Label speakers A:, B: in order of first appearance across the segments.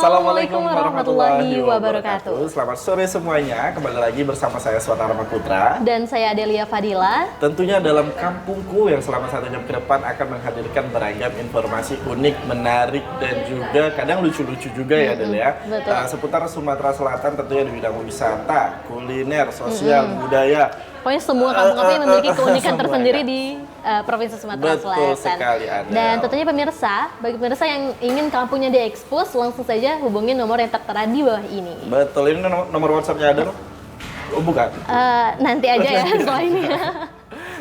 A: Assalamualaikum warahmatullahi wabarakatuh.
B: Selamat sore semuanya, kembali lagi bersama saya Suat Rahmat Putra.
A: Dan saya Adelia Fadila.
B: Tentunya dalam kampungku yang selama 1 jam ke depan akan menghadirkan beragam informasi unik, menarik, dan juga kadang lucu-lucu juga ya Adelia. Seputar Sumatera Selatan tentunya di bidang wisata, kuliner, sosial, budaya.
A: Pokoknya semua kampung-kampung yang memiliki keunikan tersendiri di Provinsi Sumatera Selatan.
B: Betul sekali, Adel.
A: Dan tentunya bagi pemirsa yang ingin kampungnya diekspos, langsung saja hubungi nomor yang tertera di bawah ini.
B: Betul, ini nomor WhatsApp-nya Adel? Oh, bukan?
A: Nanti aja ya setelah ini.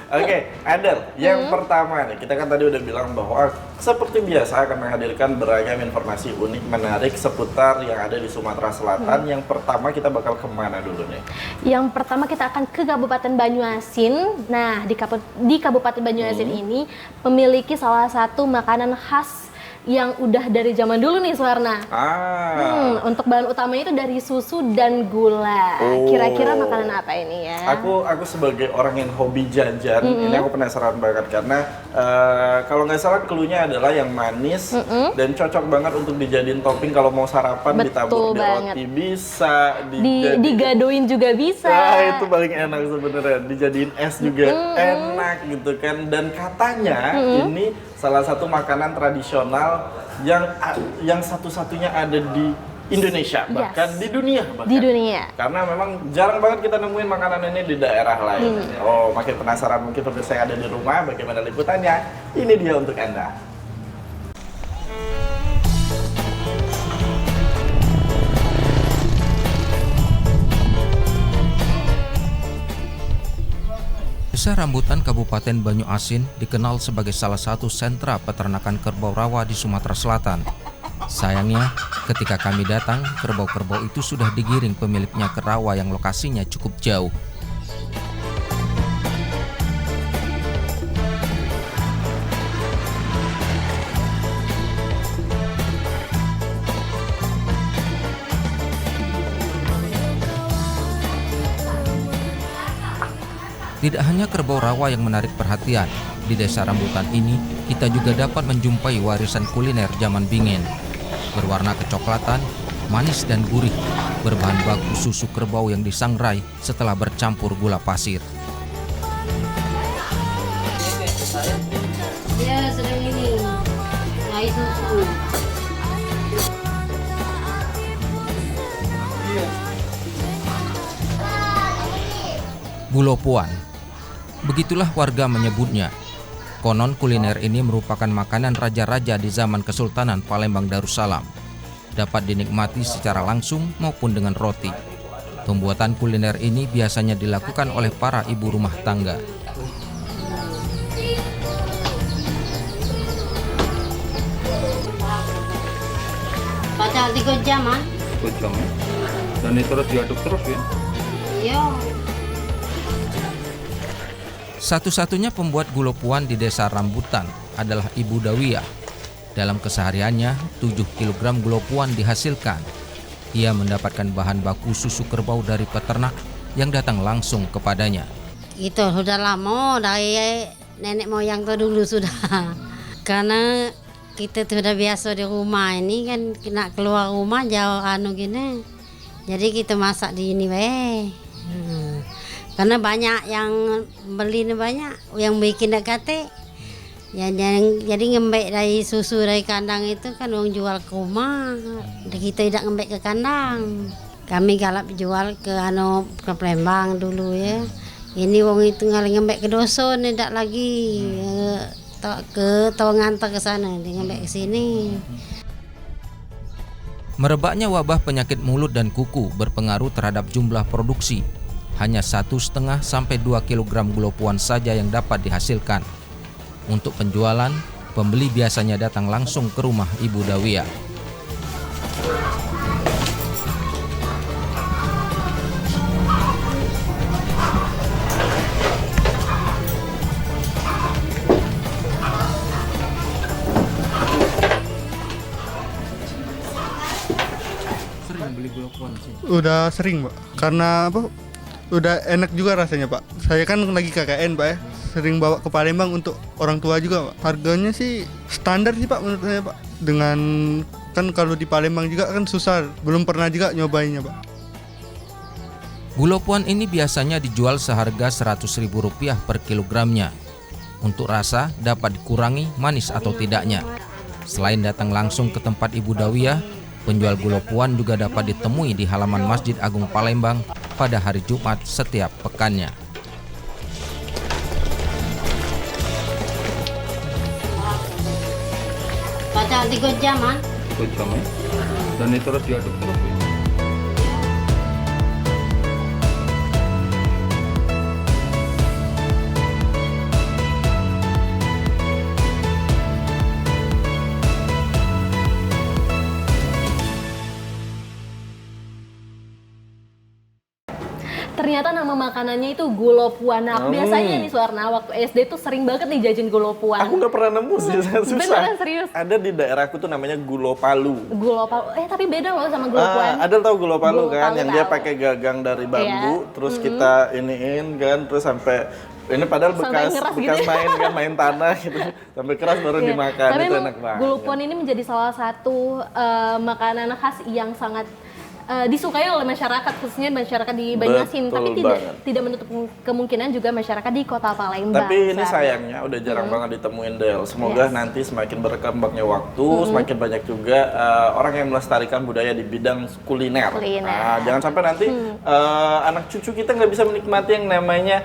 B: Oke, Adel, yang pertama nih, kita kan tadi udah bilang bahwa seperti biasa akan menghadirkan beragam informasi unik, menarik seputar yang ada di Sumatera Selatan. Yang pertama kita bakal kemana dulu nih?
A: Yang pertama kita akan ke Kabupaten Banyuasin. Nah, di Kabupaten Banyuasin ini memiliki salah satu makanan khas yang udah dari zaman dulu nih, Suwarna. Untuk bahan utamanya itu dari susu dan gula. Kira-kira makanan apa ini ya?
B: Aku sebagai orang yang hobi jajan, ini aku penasaran banget karena kalau nggak salah cluenya adalah yang manis dan cocok banget untuk dijadiin topping kalau mau sarapan.
A: Betul
B: ditabur di
A: banget.
B: roti bisa,
A: digadoin juga bisa.
B: Itu paling enak sebenarnya. Dijadiin es juga enak gitu kan. Dan katanya ini salah satu makanan tradisional yang satu-satunya ada di Indonesia, bahkan di dunia.
A: Di dunia.
B: Karena memang jarang banget kita nemuin makanan ini di daerah lain. Makin penasaran mungkin pemirsa yang ada di rumah bagaimana liputannya. Ini dia untuk Anda.
C: Desa Rambutan Kabupaten Banyuasin dikenal sebagai salah satu sentra peternakan kerbau rawa di Sumatera Selatan. Sayangnya, ketika kami datang, kerbau-kerbau itu sudah digiring pemiliknya ke rawa yang lokasinya cukup jauh. Tidak hanya kerbau rawa yang menarik perhatian, di Desa Rambutan ini kita juga dapat menjumpai warisan kuliner zaman Bingen. Berwarna kecoklatan, manis dan gurih, berbahan baku susu kerbau yang disangrai setelah bercampur gula pasir.
D: Dia sering ini, naik susu.
C: Bulopuan, begitulah warga menyebutnya. Konon kuliner ini merupakan makanan raja-raja di zaman Kesultanan Palembang Darussalam. Dapat dinikmati secara langsung maupun dengan roti. Pembuatan kuliner ini biasanya dilakukan oleh para ibu rumah tangga.
D: Pacar 3 jaman.
E: 3 jam. Dan itu terus diaduk terus ya?
D: Iya.
C: Satu-satunya pembuat gulopuan di Desa Rambutan adalah Ibu Dawiyah. Dalam kesehariannya, 7 kg gulopuan dihasilkan. Ia mendapatkan bahan baku susu kerbau dari peternak yang datang langsung kepadanya.
D: Itu sudah lama, dari nenek moyang tuh dulu sudah. Karena kita sudah biasa di rumah ini kan, kena keluar rumah jauh gini. Jadi kita masak di ini Karena banyak yang beli ini banyak, yang bikin dekate. Ya, jadi ngembek dari susu dari kandang itu kan orang jual ke rumah. Kita tidak ngembek ke kandang. Kami galap jual ke Palembang dulu ya. Ini wong itu ngembek ke dusun tidak lagi ke ngantar ke sana, dia ngembek ke sini.
C: Merebaknya wabah penyakit mulut dan kuku berpengaruh terhadap jumlah produksi. Hanya 1,5 sampai 2 kg gulopuan saja yang dapat dihasilkan. Untuk penjualan, pembeli biasanya datang langsung ke rumah Ibu Dawiyah.
E: Sering beli gulopuan sih?
F: Udah sering, Pak. Karena apa? Udah enak juga rasanya, Pak. Saya kan lagi KKN, Pak ya. Sering bawa ke Palembang untuk orang tua juga, Pak. Harganya sih standar sih, Pak, menurut saya, Pak. Dengan Kan kalau di Palembang juga kan susah, belum pernah juga nyobainnya Pak.
C: Gulopuan ini biasanya dijual seharga Rp100.000 per kilogramnya. Untuk rasa dapat dikurangi manis atau tidaknya. Selain datang langsung ke tempat Ibu Dawiyah, penjual gulopuan juga dapat ditemui di halaman Masjid Agung Palembang pada hari Jumat setiap pekannya.
D: Baca 3 jam kan?
E: 3 jam ya. Dan itu harus diaduk terus ya.
A: Ternyata nama makanannya itu gulopuan. Nah, biasanya nih Suwarna, waktu SD tuh sering banget nih jajan gulopuan.
B: Aku nggak pernah nemu sih, susah.
A: Beneran serius?
B: Ada di daerahku tuh namanya gulo palu.
A: Gulo palu, tapi beda loh sama gulopuan.
B: Ada tahu gulo palu
A: Gulo
B: kan,
A: palu
B: yang dia
A: tahu.
B: pakai gagang dari bambu,
A: Iya.
B: terus kita iniin kan, terus sampai ini padahal
A: Sampai
B: bekas
A: ngeras gitu.
B: main kan, main tanah gitu, sampai keras baru
A: Iya.
B: dimakan.
A: Tapi
B: Itu
A: emang
B: enak banget.
A: gulopuan ini menjadi salah satu makanan khas yang sangat disukai oleh masyarakat, khususnya masyarakat di Banyuasin.
B: Betul
A: Tapi
B: banget.
A: tidak menutup kemungkinan juga masyarakat di Kota Palembang.
B: Tapi ini
A: Sar.
B: sayangnya udah jarang banget ditemuin Del. Semoga
A: Yes.
B: nanti semakin berkembangnya waktu, semakin banyak juga orang yang melestarikan budaya di bidang kuliner.
A: Kuliner.
B: Jangan sampai nanti anak cucu kita nggak bisa menikmati yang namanya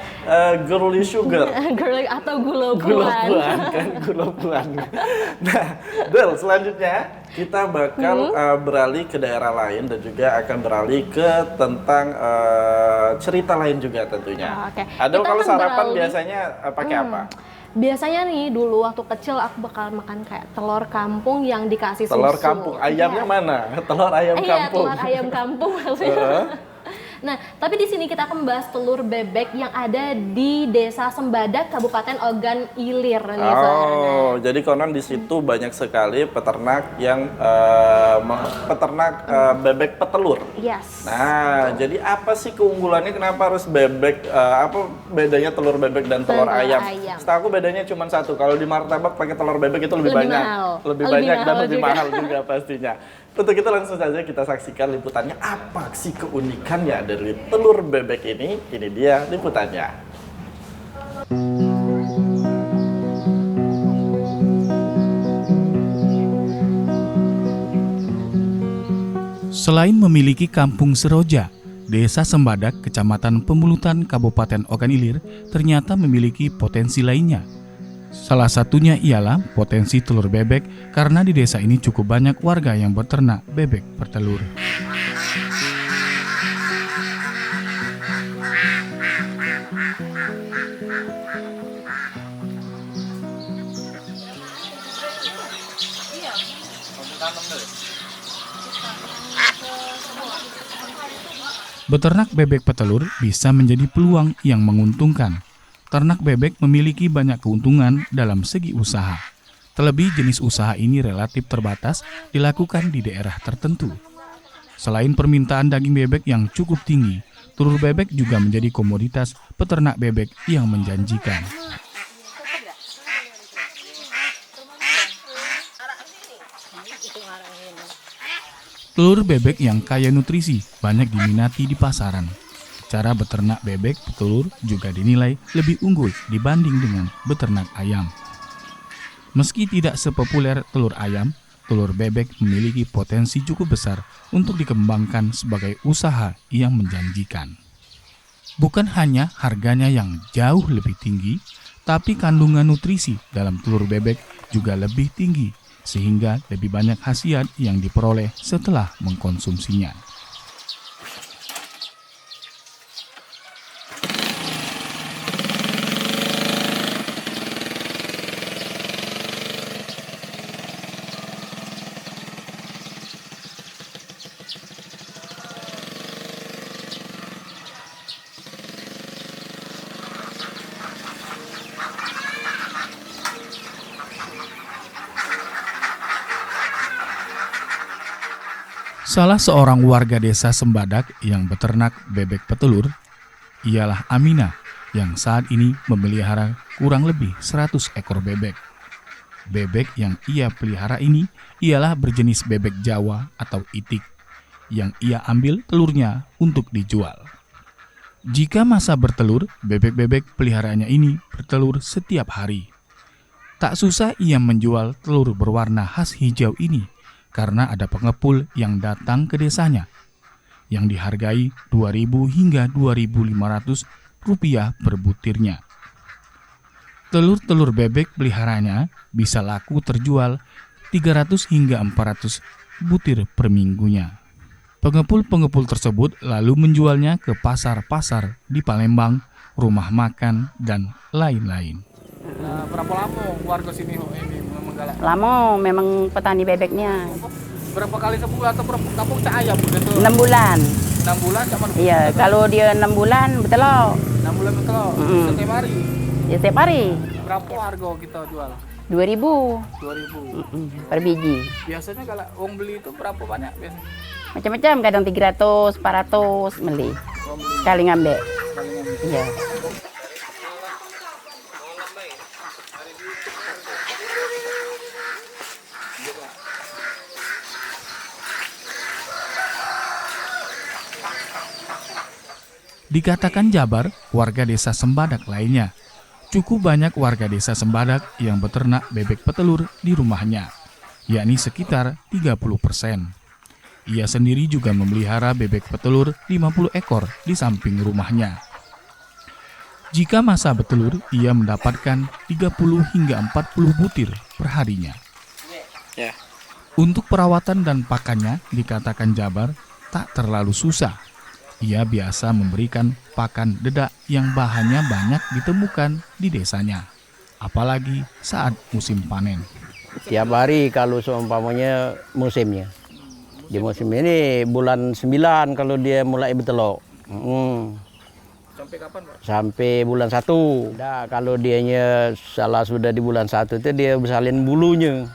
B: girly sugar.
A: Girly atau gulopuan.
B: Gulopuan kan, gulopuan. Nah, Del, selanjutnya kita bakal beralih ke daerah lain dan juga akan beralih ke tentang cerita lain juga tentunya.
A: Oke.
B: Ada
A: Kita
B: kalau
A: akan
B: sarapan
A: beralih-
B: biasanya pakai apa?
A: Biasanya nih dulu waktu kecil aku bakal makan kayak telur kampung yang dikasih susu.
B: Telur kampung, ayamnya
A: Iya.
B: mana? Telur ayam
A: Iya,
B: kampung.
A: telur ayam kampung maksudnya. Nah, tapi di sini kita akan membahas telur bebek yang ada di Desa Sembadak, Kabupaten Ogan Ilir nih,
B: Oh, jadi konon di situ banyak sekali peternak yang peternak bebek petelur.
A: Yes.
B: Nah, jadi apa sih keunggulannya? Kenapa harus bebek? Apa bedanya telur bebek dan telur
A: Telur
B: ayam?
A: ayam.
B: Setahu aku bedanya cuma satu. Kalau di martabak pakai telur bebek itu lebih
A: Lebih
B: banyak,
A: mahal.
B: lebih
A: Lebih
B: banyak dan
A: mahal
B: lebih
A: juga.
B: mahal juga pastinya. Untuk kita langsung saja kita saksikan liputannya. Apa sih keunikannya dari telur bebek ini? Ini dia liputannya.
G: Selain memiliki kampung Seroja, Desa Sembadak, Kecamatan Pemulutan, Kabupaten Ogan Ilir, ternyata memiliki potensi lainnya. Salah satunya ialah potensi telur bebek karena di desa ini cukup banyak warga yang beternak bebek bertelur. Beternak bebek petelur bisa menjadi peluang yang menguntungkan. Ternak bebek memiliki banyak keuntungan dalam segi usaha. Terlebih jenis usaha ini relatif terbatas dilakukan di daerah tertentu. Selain permintaan daging bebek yang cukup tinggi, telur bebek juga menjadi komoditas peternak bebek yang menjanjikan. Telur bebek yang kaya nutrisi banyak diminati di pasaran. Cara beternak bebek petelur juga dinilai lebih unggul dibanding dengan beternak ayam. Meski tidak sepopuler telur ayam, telur bebek memiliki potensi cukup besar untuk dikembangkan sebagai usaha yang menjanjikan. Bukan hanya harganya yang jauh lebih tinggi, tapi kandungan nutrisi dalam telur bebek juga lebih tinggi, sehingga lebih banyak khasiat yang diperoleh setelah mengkonsumsinya. Salah seorang warga desa Sembadak yang beternak bebek petelur ialah Aminah yang saat ini memelihara kurang lebih 100 ekor bebek. Bebek yang ia pelihara ini ialah berjenis bebek Jawa atau itik, yang ia ambil telurnya untuk dijual. Jika masa bertelur, bebek-bebek peliharaannya ini bertelur setiap hari. Tak susah ia menjual telur berwarna khas hijau ini karena ada pengepul yang datang ke desanya, yang dihargai 2.000 hingga 2.500 rupiah per butirnya. Telur-telur bebek peliharaannya bisa laku terjual 300 hingga 400 butir per minggunya. Pengepul-pengepul tersebut lalu menjualnya ke pasar-pasar di Palembang, rumah makan, dan lain-lain.
E: Berapa lama warga sini ini menggalak?
H: Lama memang petani bebeknya.
E: Berapa kali sebulan atau berapa kampung cak ayam gitu?
H: 6 bulan.
E: 6 bulan sama
H: Iya, kalau dia 6 bulan betul.
E: 6 bulan betul. Setiap hari.
H: Ya setiap hari.
E: Berapa harga kita jual?
H: 2.000
E: 2.000
H: per biji.
E: biasanya kalau orang beli itu berapa banyak biasanya?
H: Macam-macam, kadang 300, 400 beli. Sekali ngambil. Iya.
G: Dikatakan Jabar, warga desa Sembadak lainnya. Cukup banyak warga desa Sembadak yang beternak bebek petelur di rumahnya, yakni sekitar 30%. Ia sendiri juga memelihara bebek petelur 50 ekor di samping rumahnya. Jika masa betelur, ia mendapatkan 30 hingga 40 butir per harinya. Untuk perawatan dan pakannya, dikatakan Jabar tak terlalu susah. Ia biasa memberikan pakan dedak yang bahannya banyak ditemukan di desanya, apalagi saat musim panen.
I: Tiap hari kalau seumpamanya musimnya. Di musim ini bulan 9 kalau dia mulai bertelur.
E: Sampai kapan, Pak?
I: Sampai bulan 1. Nah, kalau dianya salah sudah di bulan 1 itu dia bersalin bulunya.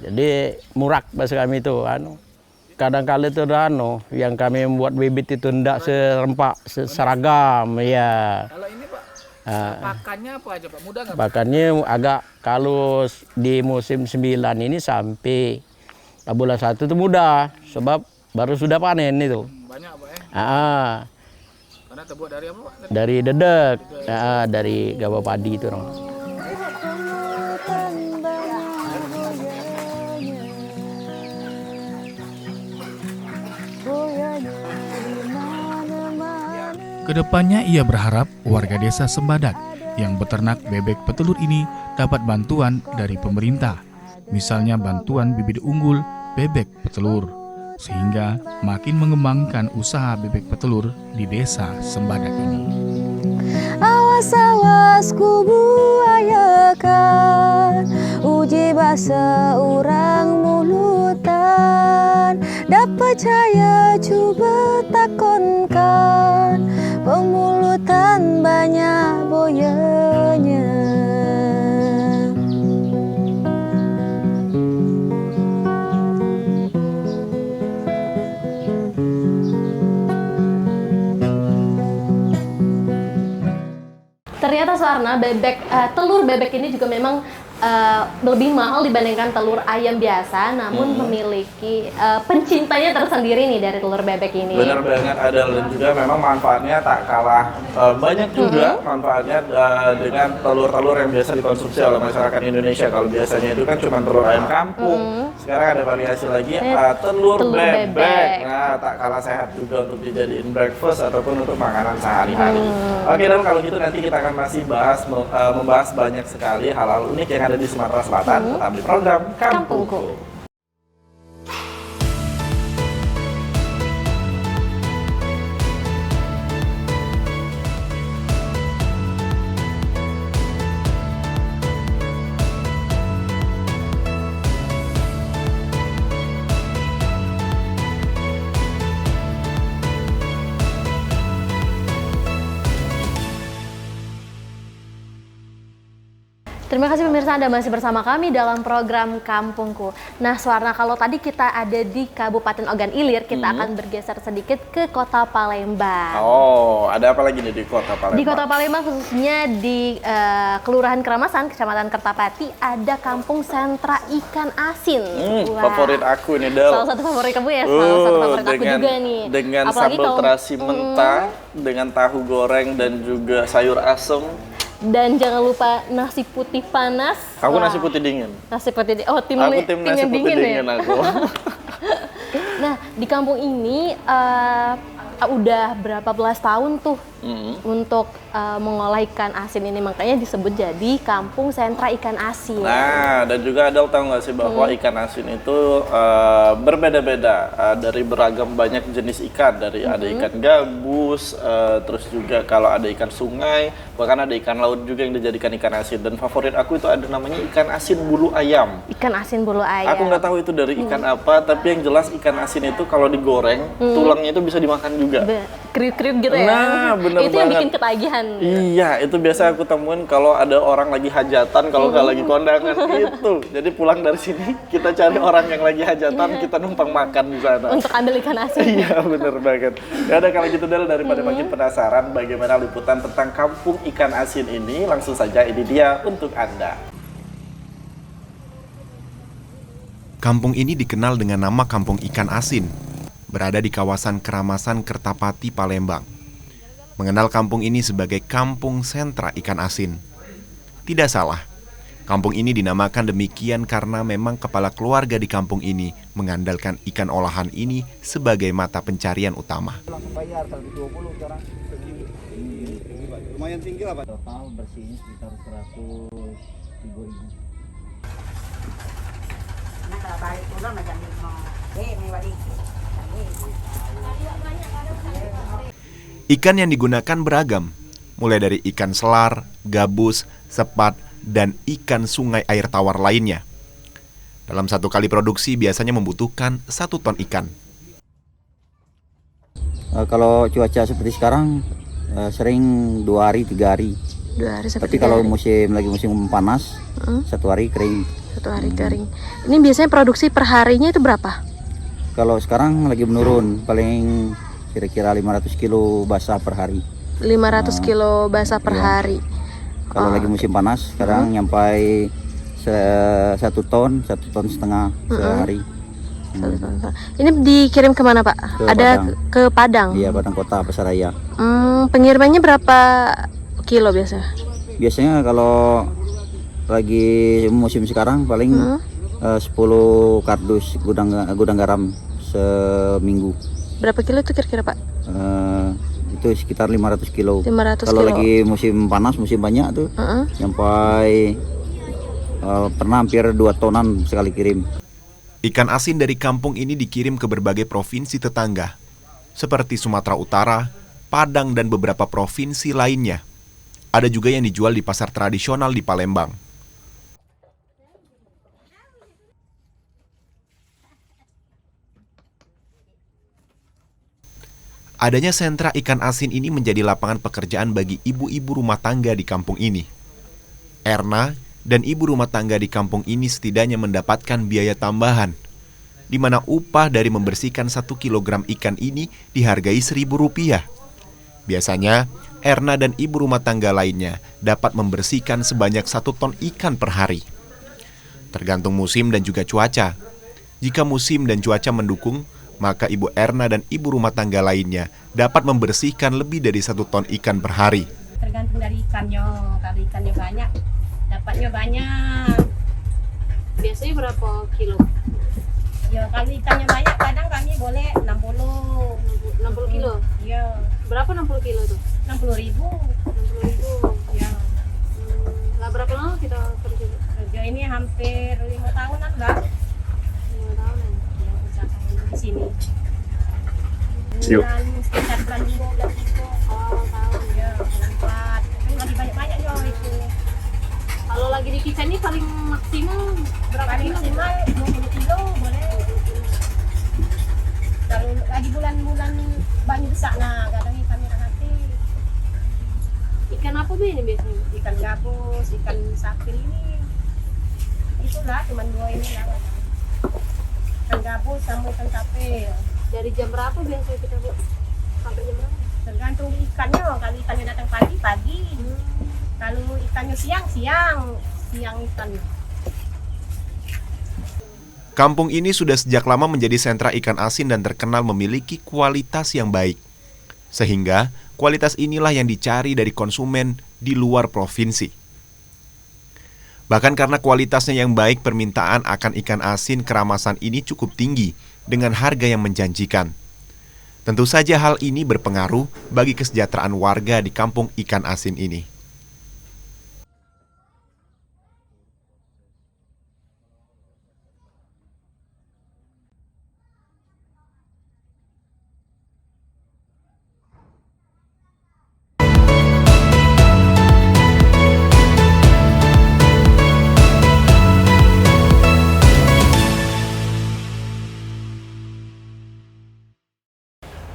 I: Jadi murak bahasa kami itu. Kadang-kala itu yang kami membuat bibit itu tidak serempak, seragam, ya.
E: Kalau ini Pak, pakannya apa aja Pak? Mudah nggak?
I: Pakannya agak, kalau di musim 9 ini sampai bulan 1 itu mudah, sebab baru sudah panen itu.
E: Banyak Pak ya? Karena terbuat dari apa Pak?
I: Dari dedek, dari gabah padi itu.
G: Kedepannya ia berharap warga desa Sembadak yang beternak bebek petelur ini dapat bantuan dari pemerintah, misalnya bantuan bibit unggul bebek petelur, sehingga makin mengembangkan usaha bebek petelur di desa Sembadak ini.
J: Awas-awas ku buayakan, uji bahasa orang mulutan, dapat percaya coba takonkan, pemulutan banyak boyanya.
A: Ternyata Suwarna, telur bebek ini juga memang lebih mahal dibandingkan telur ayam biasa, namun memiliki pencintanya tersendiri nih dari telur bebek ini.
B: Benar banget Adel, dan juga memang manfaatnya tak kalah banyak juga manfaatnya dengan telur-telur yang biasa dikonsumsi oleh masyarakat Indonesia. Kalau biasanya itu kan cuma telur ayam kampung, sekarang ada variasi lagi telur bebek. Nah, tak kalah sehat juga untuk dijadiin breakfast ataupun untuk makanan sehari-hari. Oke, dan kalau gitu nanti kita akan masih membahas banyak sekali hal-hal unik yang ada di Sumatera Selatan, tetap di program Kampungku.
A: Terima kasih pemirsa, Anda masih bersama kami dalam program Kampungku. Nah, Suwarna, kalau tadi kita ada di Kabupaten Ogan Ilir, kita akan bergeser sedikit ke Kota Palembang.
B: Oh, ada apa lagi nih di Kota Palembang?
A: Di Kota Palembang, khususnya di Kelurahan Keramasan, Kecamatan Kertapati, ada Kampung Sentra Ikan Asin.
B: Favorit aku nih, Del.
A: Salah satu favorit kamu ya, salah satu favorit aku juga nih.
B: Dengan
A: apalagi
B: sambal terasi mentah, dengan tahu goreng dan juga sayur asem.
A: Dan jangan lupa nasi putih panas.
B: Aku nasi putih dingin.
A: Nasi putih dingin. Oh, tim
B: nasi
A: yang
B: putih dingin
A: ya?
B: aku.
A: Nah, di kampung ini udah berapa belas tahun tuh untuk mengolah ikan asin ini, makanya disebut jadi Kampung Sentra Ikan Asin.
B: Nah, dan juga Adel tahu nggak sih bahwa ikan asin itu berbeda-beda dari beragam banyak jenis ikan, dari ada ikan gabus, terus juga kalau ada ikan sungai, bahkan ada ikan laut juga yang dijadikan ikan asin. Dan favorit aku itu ada namanya ikan asin bulu ayam.
A: Ikan asin bulu ayam.
B: Aku nggak tahu itu dari ikan apa, tapi yang jelas ikan asin itu kalau digoreng, tulangnya itu bisa dimakan juga.
A: Kriuk-kriuk gitu ya.
B: Nah, bener
A: itu
B: banget.
A: Yang bikin ketagihan.
B: Iya, itu biasa aku temuin kalau ada orang lagi hajatan, kalau nggak lagi kondangan itu. Jadi pulang dari sini kita cari orang yang lagi hajatan, kita numpang makan di sana.
A: Untuk ambil ikan asin.
B: Iya, bener banget. Ya udah, kalau gitu Del, daripada makin penasaran bagaimana liputan tentang Kampung Ikan Asin ini, langsung saja ini dia untuk Anda.
K: Kampung ini dikenal dengan nama Kampung Ikan Asin, berada di kawasan Keramasan Kertapati, Palembang. Mengenal kampung ini sebagai Kampung Sentra Ikan Asin. Tidak salah, kampung ini dinamakan demikian karena memang kepala keluarga di kampung ini mengandalkan ikan olahan ini sebagai mata pencarian utama.
L: Lumayan tinggi lah, Pak. Total bersihnya sekitar 103.000.
H: Nah, kalau tarik pulang macam ini.
K: Ikan yang digunakan beragam, mulai dari ikan selar, gabus, sepat, dan ikan sungai air tawar lainnya. Dalam satu kali produksi biasanya membutuhkan 1 ton ikan.
L: Kalau cuaca seperti sekarang, sering 2 hari, 3 hari.
J: 2 hari
L: Tapi
J: seperti
L: kalau lagi musim panas, 1 hari kering.
J: 1 hari kering. Ini biasanya produksi per harinya itu berapa?
L: Kalau sekarang lagi menurun, paling kira-kira 500 kilo basah per hari.
J: 500 kilo basah per hari.
L: Kalau lagi musim panas, sekarang nyampai 1 ton, 1,5 ton sehari.
J: Ini dikirim kemana, Pak?
L: Padang.
J: Ke Padang?
L: Iya, Padang Kota, Pasaraya.
J: Pengirimannya berapa kilo biasa?
L: Biasanya kalau lagi musim sekarang paling 10 kardus gudang garam seminggu.
J: Berapa kilo itu kira-kira, Pak?
L: Itu sekitar 500 kilo.
J: 500
L: Kalau
J: kilo.
L: lagi musim panas, musim banyak tuh, sampai pernah hampir 2 tonan sekali kirim.
K: Ikan asin dari kampung ini dikirim ke berbagai provinsi tetangga, seperti Sumatera Utara, Padang, dan beberapa provinsi lainnya. Ada juga yang dijual di pasar tradisional di Palembang. Adanya sentra ikan asin ini menjadi lapangan pekerjaan bagi ibu-ibu rumah tangga di kampung ini. Erna dan ibu rumah tangga di kampung ini setidaknya mendapatkan biaya tambahan, di mana upah dari membersihkan 1 kilogram ikan ini dihargai Rp1.000. Biasanya, Erna dan ibu rumah tangga lainnya dapat membersihkan sebanyak 1 ton ikan per hari. Tergantung musim dan juga cuaca. Jika musim dan cuaca mendukung, maka Ibu Erna dan ibu rumah tangga lainnya dapat membersihkan lebih dari 1 ton ikan per hari.
M: Tergantung dari ikannya, kalau ikannya banyak, dapatnya banyak.
A: Biasanya berapa kilo?
M: Ya kalau ikannya banyak, kadang kami boleh
A: 60 kilo?
M: Iya.
A: Berapa 60 kilo tuh?
M: 60.000.
A: 60.000.
M: Ya.
A: Lah berapa lama kita kerja?
M: Kerja ini hampir 5 tahunan lah.
A: 5 tahunan.
M: Di sini.
B: Yuk.
M: Sekitar bulan 12
A: awal tahun
M: ya, bulan 4. Kan lagi banyak-banyak yo itu.
A: Kalau lagi di kitchen ini paling maksimal berapa
M: Paling
A: kilo?
M: maksimal 20 kilo boleh. Kalau lagi bulan-bulan banyak besar, nah kadang ikannya nanti. Ikan apa Bi ini biasanya?
H: Ikan gabus, ikan sapil ini. Itulah cuma 2 ini lah. Ikan gabus sama ikan sapil.
A: Dari jam berapa biasanya kita Bu? Sampai jam berapa?
H: Tergantung ikannya. Kalau ikannya datang pagi. Kalau ikannya siang ikannya.
K: Kampung ini sudah sejak lama menjadi sentra ikan asin dan terkenal memiliki kualitas yang baik. Sehingga kualitas inilah yang dicari dari konsumen di luar provinsi. Bahkan karena kualitasnya yang baik, permintaan akan ikan asin keramasan ini cukup tinggi dengan harga yang menjanjikan. Tentu saja hal ini berpengaruh bagi kesejahteraan warga di kampung ikan asin ini.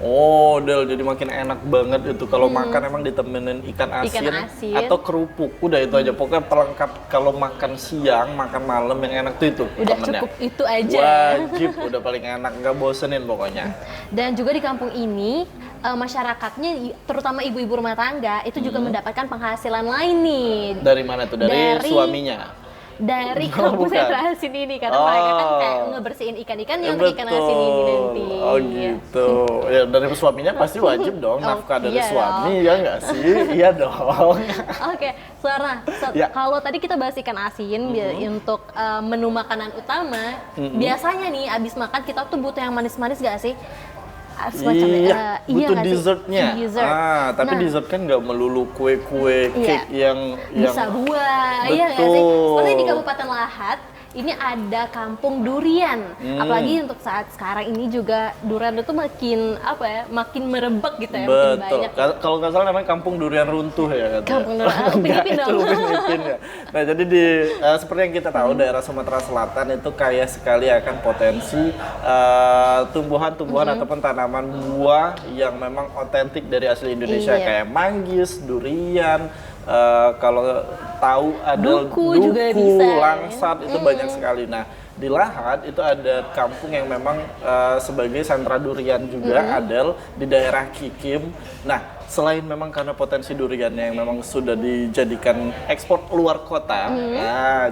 B: Oh, Del, jadi makin enak banget itu kalau makan emang ditemenin ikan asin atau kerupuk. Udah itu aja, pokoknya pelengkap kalau makan siang, makan malam yang enak tuh itu.
A: Udah
B: temennya.
A: cukup itu aja.
B: Wajib, udah paling enak, nggak bosenin pokoknya.
A: Dan juga di kampung ini masyarakatnya, terutama ibu-ibu rumah tangga, itu juga mendapatkan penghasilan lain nih.
B: Dari mana tuh? Dari suaminya?
A: Dari kampung sentra asin ini, karena mereka kan kayak ngebersihin ikan-ikannya untuk ikan asin ini nanti.
B: Oh gitu. Ya dari suaminya pasti wajib dong nafkah dari suami, ya nggak sih? Iya dong.
A: Oke, Suarna, kalau tadi kita bahas ikan asin untuk menu makanan utama, biasanya nih abis makan kita tuh butuh yang manis-manis nggak sih?
B: Butuh dessertnya. Tapi dessert kan nggak melulu kue-kue, cake yang
A: bisa buah, iya nggak sih? Seperti di Kabupaten Lahat, ini ada kampung durian. Apalagi untuk saat sekarang ini juga durian itu makin makin merebak gitu ya.
B: Betul.
A: Makin banyak.
B: Kalau nggak salah namanya kampung durian runtuh ya.
A: Kampung durian Upin
B: ya. Nah jadi seperti yang kita tahu daerah Sumatera Selatan itu kaya sekali akan potensi tumbuhan-tumbuhan ataupun tanaman buah yang memang otentik dari asli Indonesia kayak manggis, durian. Kalau tahu ada duku juga bisa, langsat itu banyak sekali. Nah di Lahat itu ada kampung yang memang sebagai sentra durian juga, Adel, di daerah Kikim. Nah selain memang karena potensi duriannya yang memang sudah dijadikan ekspor luar kota,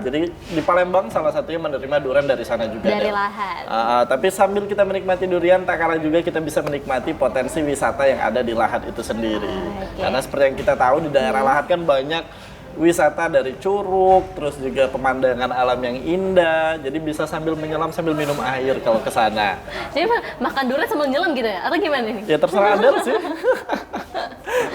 B: jadi di Palembang salah satunya menerima durian dari sana juga.
A: Dari Lahat.
B: Tapi sambil kita menikmati durian, tak kalah juga kita bisa menikmati potensi wisata yang ada di Lahat itu sendiri. Karena seperti yang kita tahu di daerah Lahat kan banyak wisata dari curug, terus juga pemandangan alam yang indah. Jadi bisa sambil menyelam sambil minum air kalau ke sana.
A: Jadi makan durian sambil nyelam gitu ya? Atau gimana nih?
B: Ya terserah Adel sih.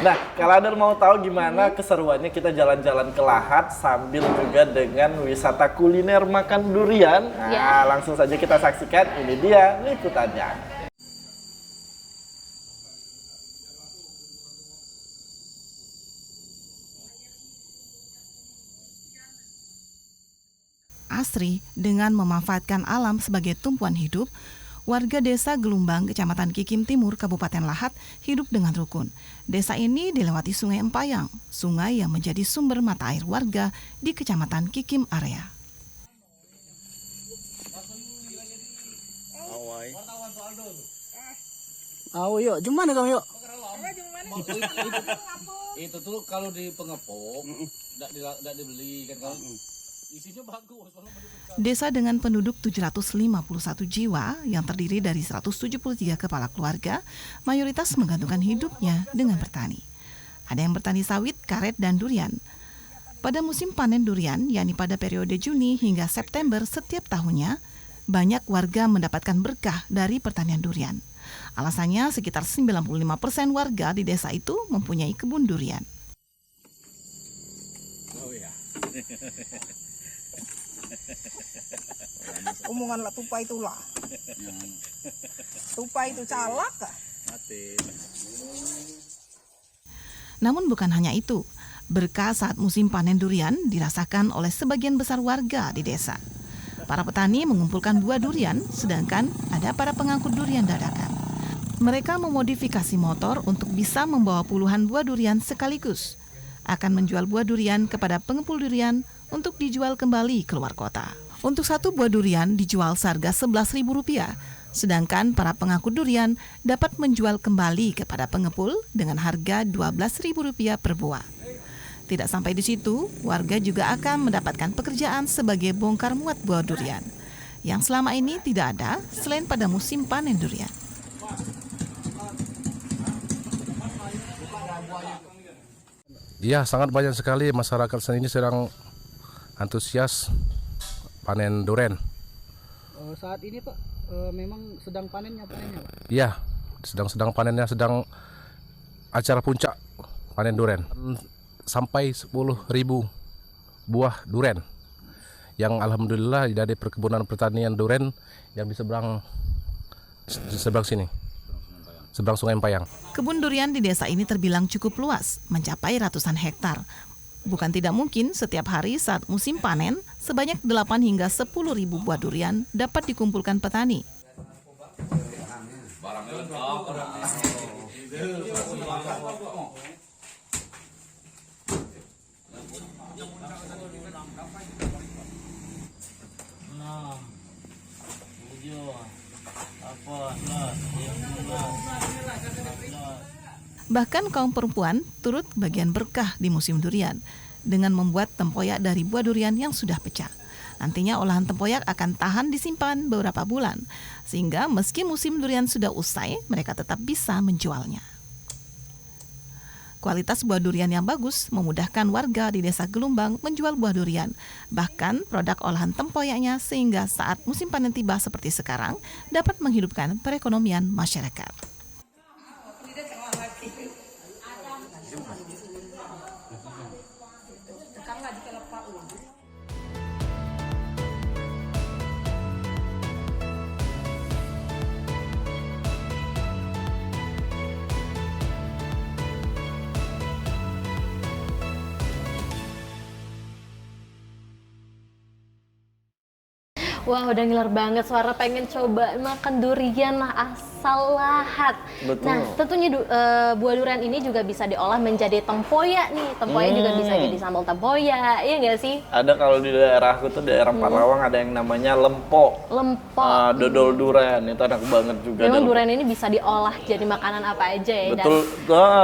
B: Nah, kalau Adel mau tahu gimana keseruannya kita jalan-jalan ke Lahat sambil juga dengan wisata kuliner makan durian. Nah, langsung saja kita saksikan. Ini dia liputannya.
N: Asri dengan memanfaatkan alam sebagai tumpuan hidup, warga desa Gelumbang, Kecamatan Kikim Timur, Kabupaten Lahat hidup dengan rukun. Desa ini dilewati Sungai Empayang, sungai yang menjadi sumber mata air warga di Kecamatan Kikim area.
E: Yuk, gimana kamu yuk?
O: Itu tuh kalau di pengepok, tidak dibeli kan kalau isinya bagus.
N: Desa dengan penduduk 751 jiwa yang terdiri dari 173 kepala keluarga, mayoritas menggantungkan hidupnya dengan bertani. Ada yang bertani sawit, karet, dan durian. Pada musim panen durian, yakni pada periode Juni hingga September setiap tahunnya, banyak warga mendapatkan berkah dari pertanian durian. Alasannya sekitar 95% warga di desa itu mempunyai kebun durian.
H: Omongan lah tupai itulah. Tupai itu calak.
N: Namun bukan hanya itu, berkah saat musim panen durian dirasakan oleh sebagian besar warga di desa. Para petani mengumpulkan buah durian, sedangkan ada para pengangkut durian dadakan. Mereka memodifikasi motor untuk bisa membawa puluhan buah durian sekaligus. akan menjual buah durian kepada pengepul durian untuk dijual kembali keluar kota. Untuk satu buah durian dijual seharga Rp11.000, sedangkan para pengangkut durian dapat menjual kembali kepada pengepul dengan harga Rp12.000 per buah. Tidak sampai di situ, warga juga akan mendapatkan pekerjaan sebagai bongkar muat buah durian, yang selama ini tidak ada selain pada musim panen durian.
P: Iya, sangat banyak sekali masyarakat sini sedang antusias panen durian.
E: Saat ini Pak, memang sedang panennya Pak?
P: Iya, sedang panennya, sedang acara puncak panen durian. Sampai 10.000 buah durian yang alhamdulillah dari perkebunan pertanian durian yang di seberang sini, seberang Sungai Empayang.
N: Kebun durian di desa ini terbilang cukup luas, mencapai ratusan hektar. Bukan tidak mungkin setiap hari saat musim panen, sebanyak 8 hingga 10.000 buah durian dapat dikumpulkan petani. Bahkan kaum perempuan turut bagian berkah di musim durian dengan membuat tempoyak dari buah durian yang sudah pecah. Nantinya olahan tempoyak akan tahan disimpan beberapa bulan, sehingga meski musim durian sudah usai, mereka tetap bisa menjualnya. Kualitas buah durian yang bagus memudahkan warga di desa Gelumbang menjual buah durian, bahkan produk olahan tempoyaknya, sehingga saat musim panen tiba seperti sekarang dapat menghidupkan perekonomian masyarakat.
A: Wah, udah ngiler banget, suara pengen coba makan durian asal lahat.
B: Betul.
A: Nah, tentunya buah durian ini juga bisa diolah menjadi tempoyak nih. Tempoyak juga bisa jadi sambal tempoyak, iya nggak sih?
B: Ada kalau di daerahku tuh, daerah Parawang, ada yang namanya lempok.
A: Lempok.
B: Dodol durian, itu enak banget juga.
A: Memang durian ini bisa diolah jadi makanan apa aja ya?
B: Betul,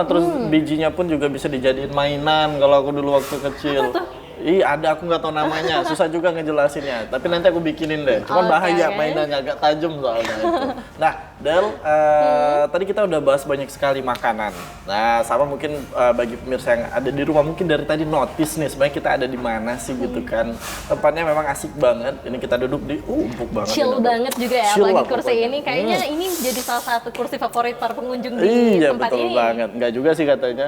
B: terus bijinya pun juga bisa dijadiin mainan kalau aku dulu waktu kecil.
A: Apa tuh?
B: Ada, aku nggak tahu namanya, susah juga ngejelasinnya. Tapi nanti aku bikinin deh. Cuman bahaya, mainannya agak tajam soalnya itu. Nah, Del, tadi kita udah bahas banyak sekali makanan. Nah, sama mungkin bagi pemirsa yang ada di rumah, mungkin dari tadi notice nih, sebenarnya kita ada di mana sih gitu kan. Tempatnya memang asik banget. Ini kita duduk di, empuk banget.
A: Chill banget juga ya,
B: Chill
A: apalagi kursi
B: pokoknya.
A: ini. Kayaknya ini jadi salah satu kursi favorit para pengunjung di tempat
B: betul
A: ini.
B: Banget. Nggak juga sih katanya.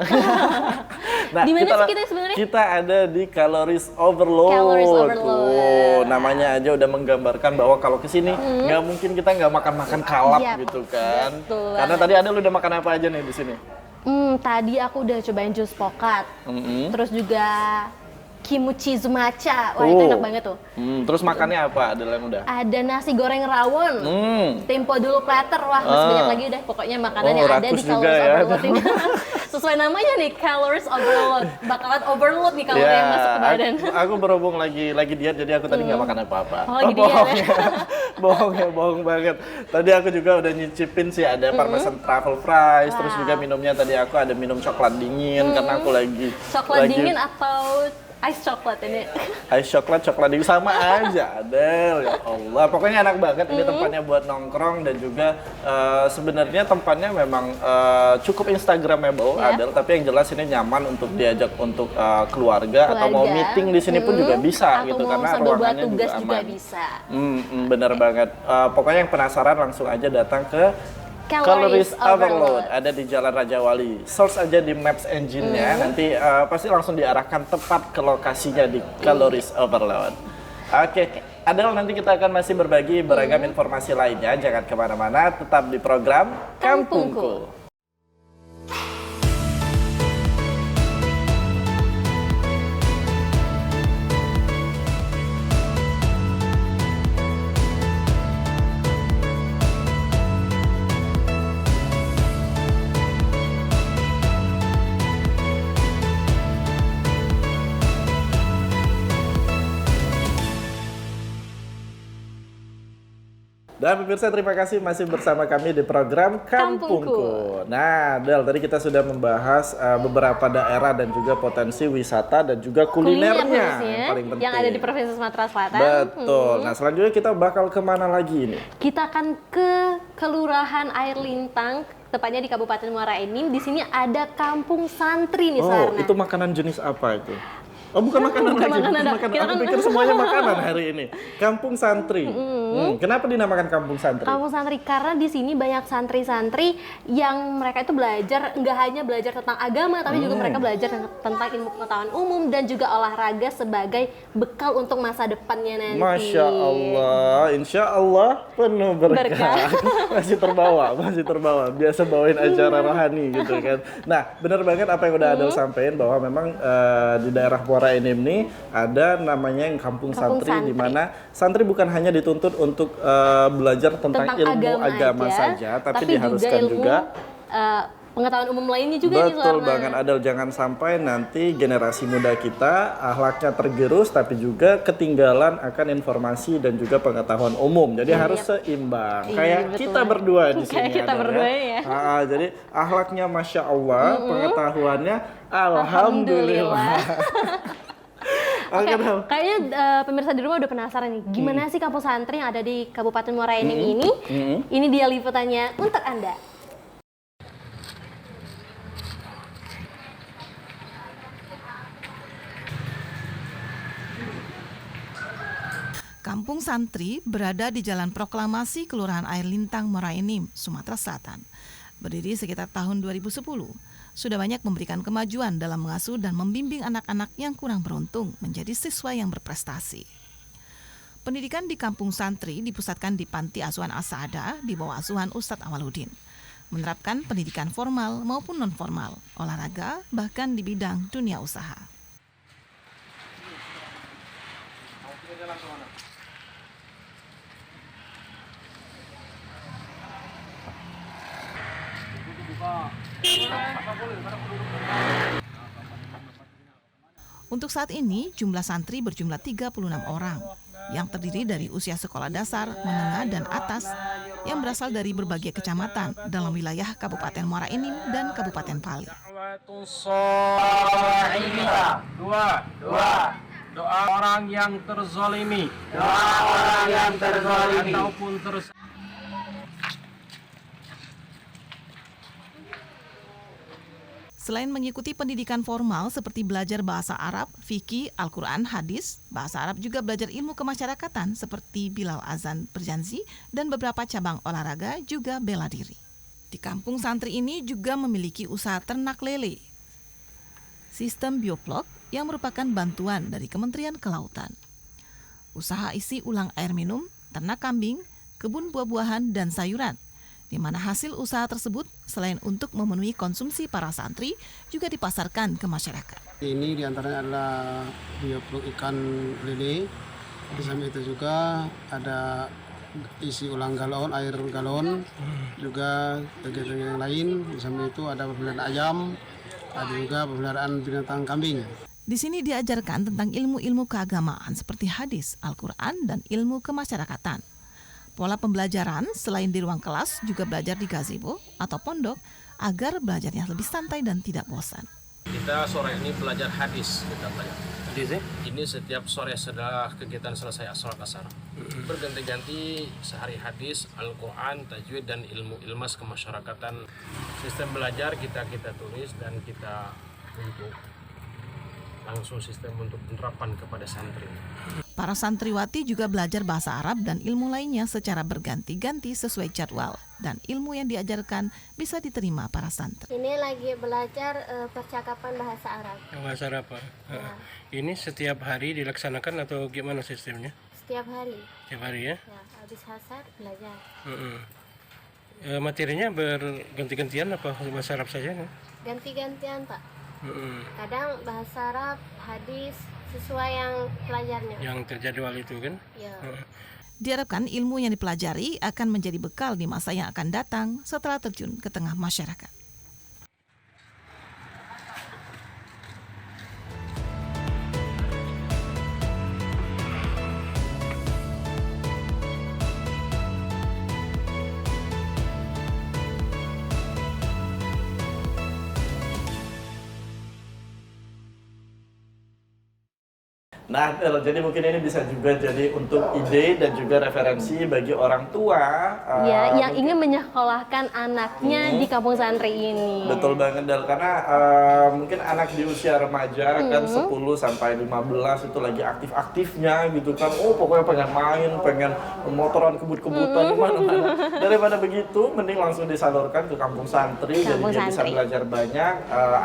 B: Nah,
A: di mana sih kita sebenarnya?
B: Kita ada di Calories Overload.
A: Calories Overload.
B: Namanya aja udah menggambarkan bahwa kalau kesini nggak mungkin kita nggak makan kalap gitu kan.
A: Betul.
B: Karena tadi ada, lu udah makan apa aja nih di sini?
A: Tadi aku udah cobain jus pokat. Terus juga kimuchi zumacha. Wah, itu enak banget tuh.
B: Terus makannya apa? Ada yang udah?
A: Ada nasi goreng rawon. Tempo dulu platter. Wah, masih banyak lagi deh. Pokoknya makanannya ada di Calories Overload ini. Sesuai namanya nih, Calories Overload. Bakalan overload nih kalori yang masuk ke badan.
B: Aku berhubung lagi diet, jadi aku tadi nggak makan apa-apa.
A: Lagi diet ya?
B: Bohong banget. Tadi aku juga udah nyicipin sih, ada Parmesan Truffle Fries, terus juga minumnya tadi aku ada minum coklat dingin, karena aku lagi...
A: Coklat dingin atau ice coklat ini?
B: Ice coklat dingin sama aja, Adel. Ya Allah, pokoknya enak banget. Ini tempatnya buat nongkrong dan juga sebenarnya tempatnya memang cukup instagramable, Adel. Tapi yang jelas ini nyaman untuk diajak untuk keluarga atau mau meeting di sini pun juga bisa
A: atau
B: gitu,
A: mau
B: karena
A: sambil buat
B: ruangannya
A: tugas
B: juga
A: juga
B: aman.
A: bisa.
B: Bener banget. Pokoknya yang penasaran langsung aja datang ke Calories Overload. Ada di Jalan Raja Wali. Search aja di Maps Engine-nya, nanti pasti langsung diarahkan tepat ke lokasinya di Calories Overload. Oke, Adel, nanti kita akan masih berbagi beragam informasi lainnya. Jangan kemana-mana, tetap di program Kampungku. Dan pemirsa, terima kasih masih bersama kami di program Kampungku. Nah, Del, tadi kita sudah membahas beberapa daerah dan juga potensi wisata dan juga kulinernya yang paling penting.
A: Yang ada di Provinsi Sumatera Selatan.
B: Betul. Nah, selanjutnya kita bakal kemana lagi ini?
A: Kita akan ke Kelurahan Air Lintang, tepatnya di Kabupaten Muara Enim. Di sini ada Kampung Santri nih, Sarna.
B: Itu makanan jenis apa itu? Oh, bukan makanan lagi, bukan makanan. Aku pikir semuanya makanan hari ini. Kampung Santri. Kenapa dinamakan Kampung Santri?
A: Kampung Santri karena di sini banyak santri-santri yang mereka itu belajar, nggak hanya belajar tentang agama, tapi juga mereka belajar tentang ilmu pengetahuan umum dan juga olahraga sebagai bekal untuk masa depannya nanti.
B: Masya Allah, insya Allah penuh berkah. Masih terbawa. Biasa bawain acara rohani gitu kan. Nah, benar banget apa yang udah Adel sampaikan bahwa memang di daerah Muara Enim ini ada namanya yang Kampung Santri, di mana santri bukan hanya dituntut untuk belajar tentang ilmu agama saja, tapi diharuskan juga
A: pengetahuan umum lainnya juga.
B: Betul banget, Adel. Jangan sampai nanti generasi muda kita akhlaknya tergerus, tapi juga ketinggalan akan informasi dan juga pengetahuan umum. Jadi harus seimbang. Kayak kita berdua di sini.
A: Kayak kita berdua ya.
B: Jadi akhlaknya Masya Allah, pengetahuannya Alhamdulillah.
A: Oke, kayaknya pemirsa di rumah udah penasaran nih, gimana sih Kampung Santri yang ada di Kabupaten Muara Enim ini? Ini dia liputannya untuk Anda.
N: Kampung Santri berada di Jalan Proklamasi Kelurahan Air Lintang, Muara Enim, Sumatera Selatan. Berdiri sekitar tahun 2010, sudah banyak memberikan kemajuan dalam mengasuh dan membimbing anak-anak yang kurang beruntung menjadi siswa yang berprestasi. Pendidikan di Kampung Santri dipusatkan di Panti Asuhan As-Saada di bawah asuhan Ustadz Awaludin, menerapkan pendidikan formal maupun non-formal, olahraga, bahkan di bidang dunia usaha. Untuk saat ini, jumlah santri berjumlah 36 orang yang terdiri dari usia sekolah dasar, menengah, dan atas yang berasal dari berbagai kecamatan dalam wilayah Kabupaten Muara Enim dan Kabupaten Pali.
I: Doa orang yang terzalimi. Ataupun
N: Selain mengikuti pendidikan formal seperti belajar bahasa Arab, fikih, Al-Quran, hadis, bahasa Arab juga belajar ilmu kemasyarakatan seperti bilal azan berjanji dan beberapa cabang olahraga juga bela diri. Di Kampung Santri ini juga memiliki usaha ternak lele, sistem bioplok yang merupakan bantuan dari Kementerian Kelautan, usaha isi ulang air minum, ternak kambing, kebun buah-buahan dan sayuran, di mana hasil usaha tersebut selain untuk memenuhi konsumsi para santri juga dipasarkan ke masyarakat.
E: Ini diantaranya adalah bioplok ikan lele. Di samping itu juga ada isi ulang galon, air galon, juga kegiatan yang lain. Di samping itu ada pemeliharaan ayam, ada juga pemeliharaan binatang kambing.
N: Di sini diajarkan tentang ilmu-ilmu keagamaan seperti hadis, Al-Quran, dan ilmu kemasyarakatan. Pola pembelajaran selain di ruang kelas juga belajar di gazebo atau pondok agar belajarnya lebih santai dan tidak bosan.
I: Kita sore ini belajar hadis, kita belajar. Hadis ya? Ini setiap sore setelah kegiatan selesai sholat asar. Berganti-ganti sehari hadis, Al-Quran, tajwid, dan ilmu ilmas kemasyarakatan. Sistem belajar kita tulis dan kita untuk langsung sistem untuk penerapan kepada santri.
N: Para santriwati juga belajar bahasa Arab dan ilmu lainnya secara berganti-ganti sesuai jadwal, dan ilmu yang diajarkan bisa diterima para santri.
Q: Ini lagi belajar percakapan bahasa Arab.
E: Bahasa Arab, Pak. Ya. Ini setiap hari dilaksanakan atau gimana sistemnya?
Q: Setiap hari.
E: Setiap hari ya?
Q: Ya, habis asar belajar.
E: Materinya berganti-gantian apa bahasa Arab saja?
Q: Ganti-gantian, Pak. Kadang bahasa Arab, hadis, sesuai yang pelajarnya.
E: Yang terjadwal itu kan?
Q: Ya.
N: Diharapkan ilmu yang dipelajari akan menjadi bekal di masa yang akan datang setelah terjun ke tengah masyarakat.
B: Nah, jadi mungkin ini bisa juga jadi untuk ide dan juga referensi bagi orang tua
A: yang ingin menyekolahkan anaknya di kampung santri ini.
B: Betul banget, Del, karena mungkin anak di usia remaja kan 10 sampai 15 itu lagi aktif-aktifnya gitu kan. Oh, pokoknya pengen main, pengen motoran kebut-kebutan mana-mana. Daripada begitu, mending langsung disalurkan ke kampung santri, jadi dia bisa belajar banyak,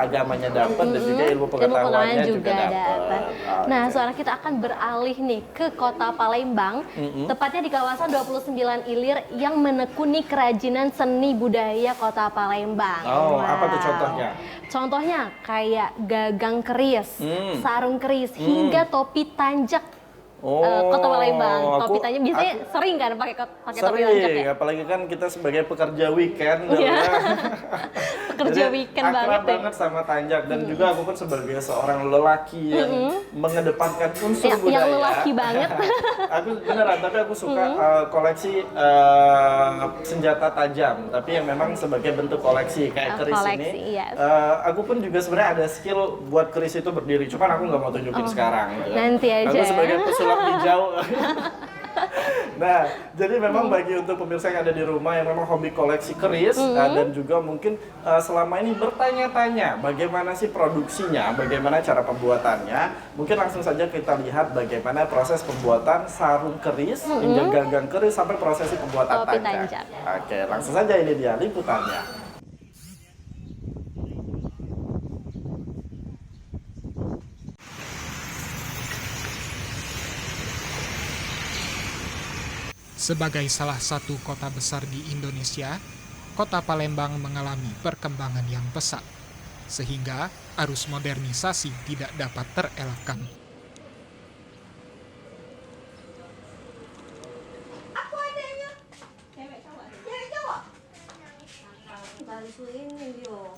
B: agamanya dapat dan juga ilmu pengetahuannya juga dapat.
A: Nah, sekarang kita akan beralih nih ke Kota Palembang, tepatnya di kawasan 29 Ilir yang menekuni kerajinan seni budaya Kota Palembang.
B: Oh, apa tuh contohnya?
A: Contohnya kayak gagang keris, sarung keris, hingga topi tanjak. Kota Palembang, topi tanjak biasanya sering kan pakai topi tanjak ya?
B: Apalagi kan kita sebagai pekerja weekend,
A: pekerja weekend
B: akrab banget sama tanjak, dan juga aku pun sebagai seorang lelaki yang mengedepankan unsur budaya.
A: Yang lelaki banget.
B: Aku beneran, tapi aku suka koleksi senjata tajam, tapi yang memang sebagai bentuk koleksi kayak keris ini.
A: Yes.
B: Aku pun juga sebenarnya ada skill buat keris itu berdiri, cuman aku nggak mau tunjukin sekarang. Gitu.
A: Nanti aja.
B: Aku sebagai pesulap hijau. Nah, jadi memang bagi untuk pemirsa yang ada di rumah yang memang hobi koleksi keris dan juga mungkin selama ini bertanya-tanya bagaimana sih produksinya, bagaimana cara pembuatannya, mungkin langsung saja kita lihat bagaimana proses pembuatan sarung keris hingga gagang keris sampai prosesi pembuatan tanjak. Oke, langsung saja ini dia liputannya.
R: Sebagai salah satu kota besar di Indonesia, Kota Palembang mengalami perkembangan yang pesat, sehingga arus modernisasi tidak dapat terelakkan.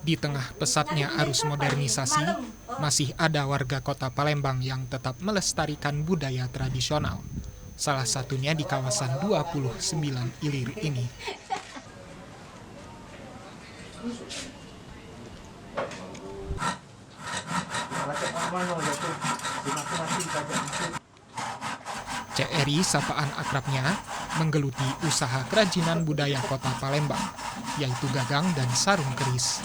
R: Di tengah pesatnya arus modernisasi, masih ada warga Kota Palembang yang tetap melestarikan budaya tradisional. Salah satunya di kawasan 29 Ilir ini. CRI sapaan akrabnya menggeluti usaha kerajinan budaya Kota Palembang, yaitu gagang dan sarung keris.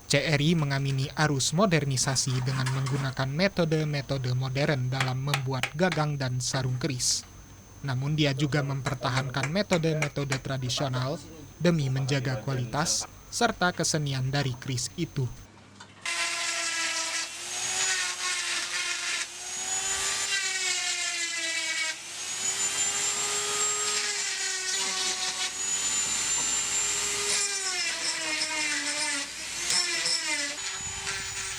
R: CRI mengamini arus modernisasi dengan menggunakan metode-metode modern dalam membuat gagang dan sarung keris. Namun dia juga mempertahankan metode-metode tradisional demi menjaga kualitas serta kesenian dari keris itu.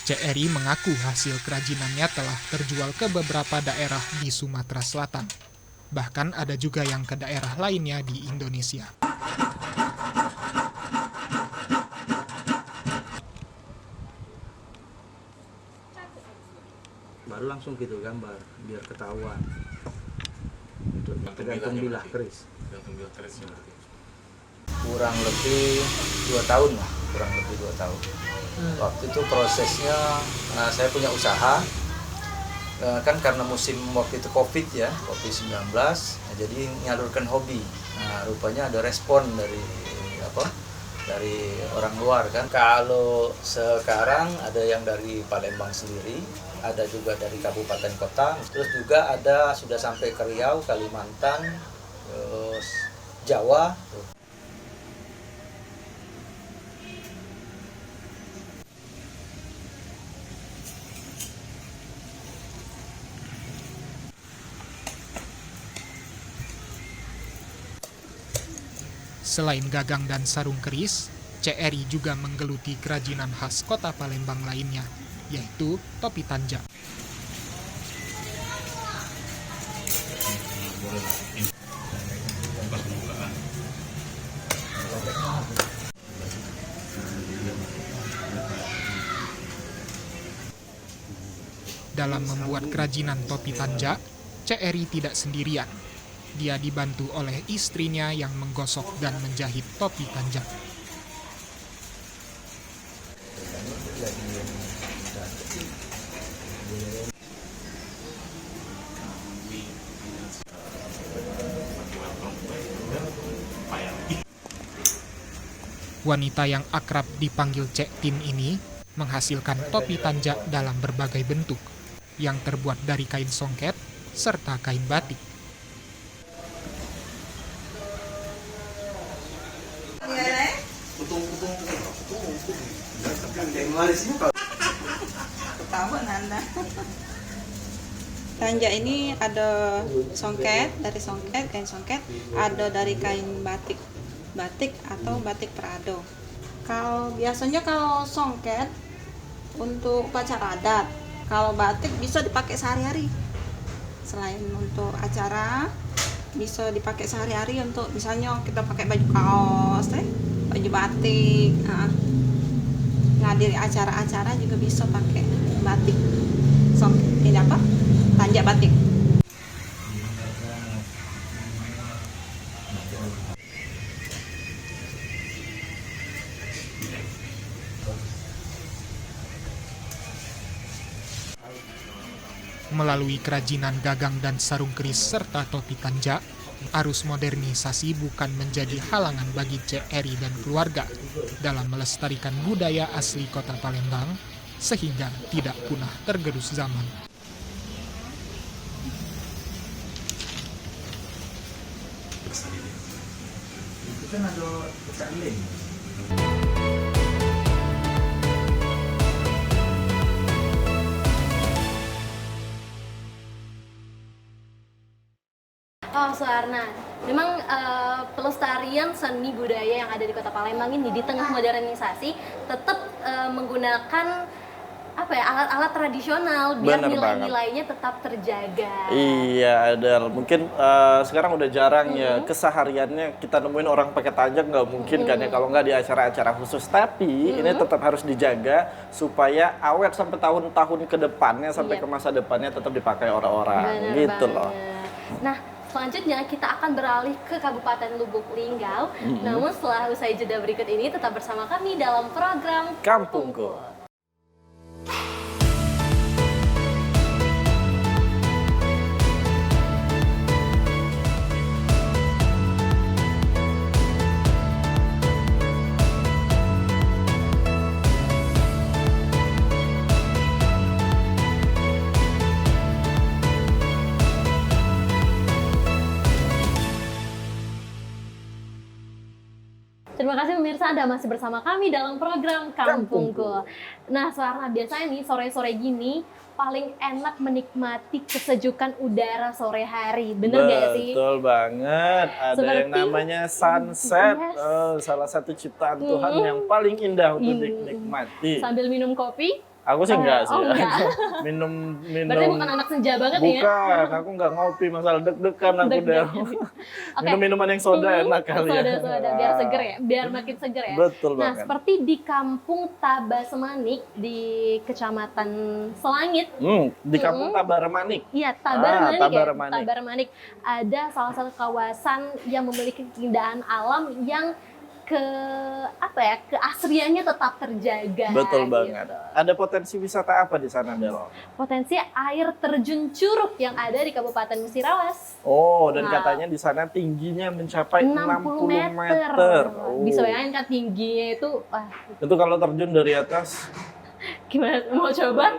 R: CRI mengaku hasil kerajinannya telah terjual ke beberapa daerah di Sumatera Selatan. Bahkan ada juga yang ke daerah lainnya di Indonesia.
S: Baru langsung gitu gambar, biar ketahuan. Tergantung bilah keris. Kurang lebih 2 tahun lah, kurang lebih 2 tahun. Waktu itu prosesnya, saya punya usaha, kan karena musim waktu itu Covid ya, Covid-19, jadi nyalurkan hobi. Nah, rupanya ada respon dari orang luar kan. Kalau sekarang ada yang dari Palembang sendiri, ada juga dari kabupaten kota, terus juga ada sudah sampai ke Riau, Kalimantan, terus Jawa.
R: Selain gagang dan sarung keris, CRI juga menggeluti kerajinan khas Kota Palembang lainnya, yaitu topi tanjak. Dalam membuat kerajinan topi tanja, Cek Eri tidak sendirian. Dia dibantu oleh istrinya yang menggosok dan menjahit topi tanja. Wanita yang akrab dipanggil Cek Tin ini menghasilkan topi tanja dalam berbagai bentuk yang terbuat dari kain songket serta kain batik.
T: Tanja ini ada songket, dari songket, kain songket, ada dari kain batik atau batik perado. Biasanya kalau songket untuk upacara adat, kalau batik bisa dipakai sehari-hari. Selain untuk acara, bisa dipakai sehari-hari untuk misalnya kita pakai baju kaos, baju batik, ngadiri acara-acara juga bisa pakai batik. Ini apa? Tanja batik.
R: Melalui kerajinan gagang dan sarung keris serta topi tanja, arus modernisasi bukan menjadi halangan bagi Cek Eri dan keluarga dalam melestarikan budaya asli Kota Palembang sehingga tidak punah tergerus zaman.
B: Itu kan ada pesan link.
A: Oh, Suarna, memang pelestarian seni budaya yang ada di Kota Palembang ini di tengah modernisasi tetap menggunakan alat-alat tradisional biar nilai-nilainya tetap terjaga.
B: Iya, Adel. Mungkin sekarang udah jarang ya kesehariannya kita nemuin orang pakai tanja, nggak mungkin kan ya kalau nggak di acara-acara khusus. Tapi ini tetap harus dijaga supaya awet sampai tahun-tahun ke depannya, sampai ke masa depannya tetap dipakai orang-orang. Gitu loh.
A: Nah, selanjutnya kita akan beralih ke Kabupaten Lubuk Linggau. Namun setelah usai jeda berikut ini tetap bersama kami dalam program
B: Kampungku.
A: Terima kasih pemirsa, Anda masih bersama kami dalam program Kampungku. Nah, Suarna, biasanya nih sore-sore gini paling enak menikmati kesejukan udara sore hari. Bener gak sih?
B: Betul banget. Ada yang namanya sunset. Salah satu ciptaan Tuhan yang paling indah untuk dinikmati.
A: Sambil minum kopi?
B: Aku sih enggak sih.
A: Oh, enggak.
B: minum.
A: Berarti bukan anak senja banget ya?
B: Bukan, aku enggak ngopi, masalah deg-degan aku deh. Minum minuman yang soda enak kali ya.
A: Soda, biar seger ya, biar makin seger ya.
B: Betul
A: Nah,
B: banget.
A: seperti di Kampung Tabasemanik di Kecamatan Selangit.
B: Di Kampung Tabarmanik.
A: Iya, Tabarmanik
B: Tabarmanik.
A: ya. Tabarmanik. Ada salah satu kawasan yang memiliki keindahan alam yang keasriannya tetap terjaga.
B: Betul banget.
A: Gitu.
B: Ada potensi wisata apa di sana, Del?
A: Potensi air terjun Curug yang ada di Kabupaten Musirawas.
B: Oh, dan katanya di sana tingginya mencapai 60 meter. Oh.
A: Bisa bayangin kan tingginya itu, wah.
B: Itu kalau terjun dari atas.
A: Gimana, mau coba?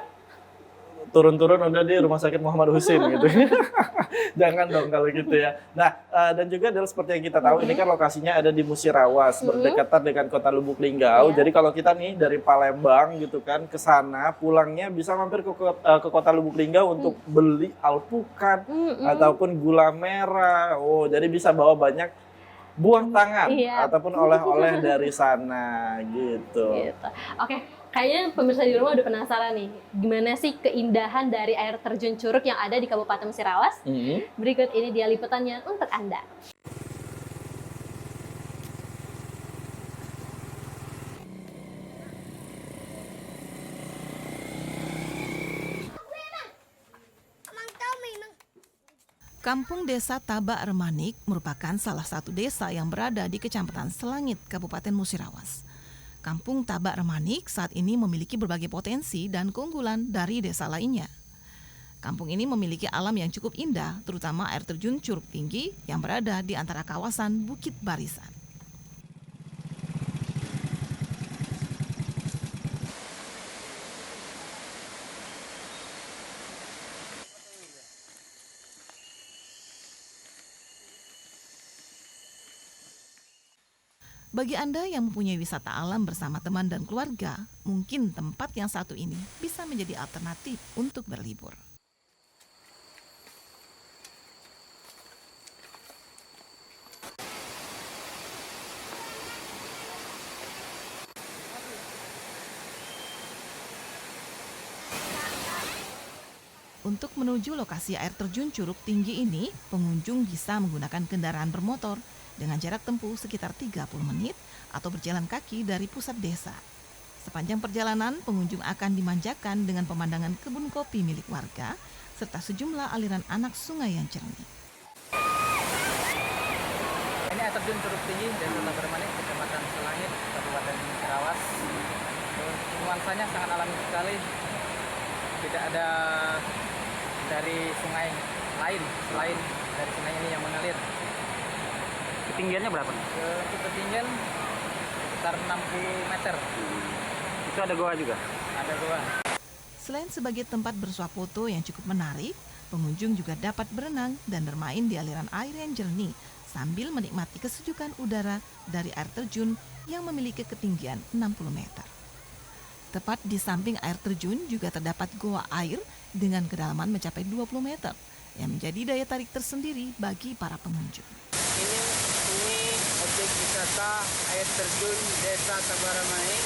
B: Turun-turun udah di Rumah Sakit Muhammad Husin gitu. Jangan dong kalau gitu ya. Nah, dan juga adalah seperti yang kita tahu, ini kan lokasinya ada di Musirawas, berdekatan dengan Kota Lubuk Linggau. Jadi kalau kita nih dari Palembang gitu kan ke sana, pulangnya bisa mampir ke Kota Lubuk Linggau untuk beli alpukat ataupun gula merah. Oh, jadi bisa bawa banyak buah tangan ataupun oleh-oleh dari sana gitu.
A: Oke. Kayaknya pemirsa di rumah udah penasaran nih, gimana sih keindahan dari air terjun Curug yang ada di Kabupaten Musirawas? Berikut ini dia liputannya untuk Anda.
N: Kampung Desa Tabak Remanik merupakan salah satu desa yang berada di Kecamatan Selangit, Kabupaten Musirawas. Kampung Tabak Remanik saat ini memiliki berbagai potensi dan keunggulan dari desa lainnya. Kampung ini memiliki alam yang cukup indah, terutama air terjun Curug Tinggi yang berada di antara kawasan Bukit Barisan. Bagi Anda yang mempunyai wisata alam bersama teman dan keluarga, mungkin tempat yang satu ini bisa menjadi alternatif untuk berlibur. Untuk menuju lokasi air terjun Curug Tinggi ini, pengunjung bisa menggunakan kendaraan bermotor dengan jarak tempuh sekitar 30 menit atau berjalan kaki dari pusat desa. Sepanjang perjalanan, pengunjung akan dimanjakan dengan pemandangan kebun kopi milik warga serta sejumlah aliran anak sungai yang jernih.
U: Ini air terjun Curug Tinggi Desa Tabak Remanik, Kecamatan Selangit, Kabupaten Musirawas. Nuansanya sangat alami sekali. Tidak ada dari sungai lain selain dari sungai ini yang mengalir. Ketinggiannya berapa? Untuk ketinggian sekitar 60 meter. Itu ada goa juga? Ada goa.
N: Selain sebagai tempat bersuah foto yang cukup menarik, pengunjung juga dapat berenang dan bermain di aliran air yang jernih sambil menikmati kesejukan udara dari air terjun yang memiliki ketinggian 60 meter. Tepat di samping air terjun juga terdapat goa air dengan kedalaman mencapai 20 meter yang menjadi daya tarik tersendiri bagi para pengunjung.
U: Ini objek wisata air terjun Desa Tabak Remanik.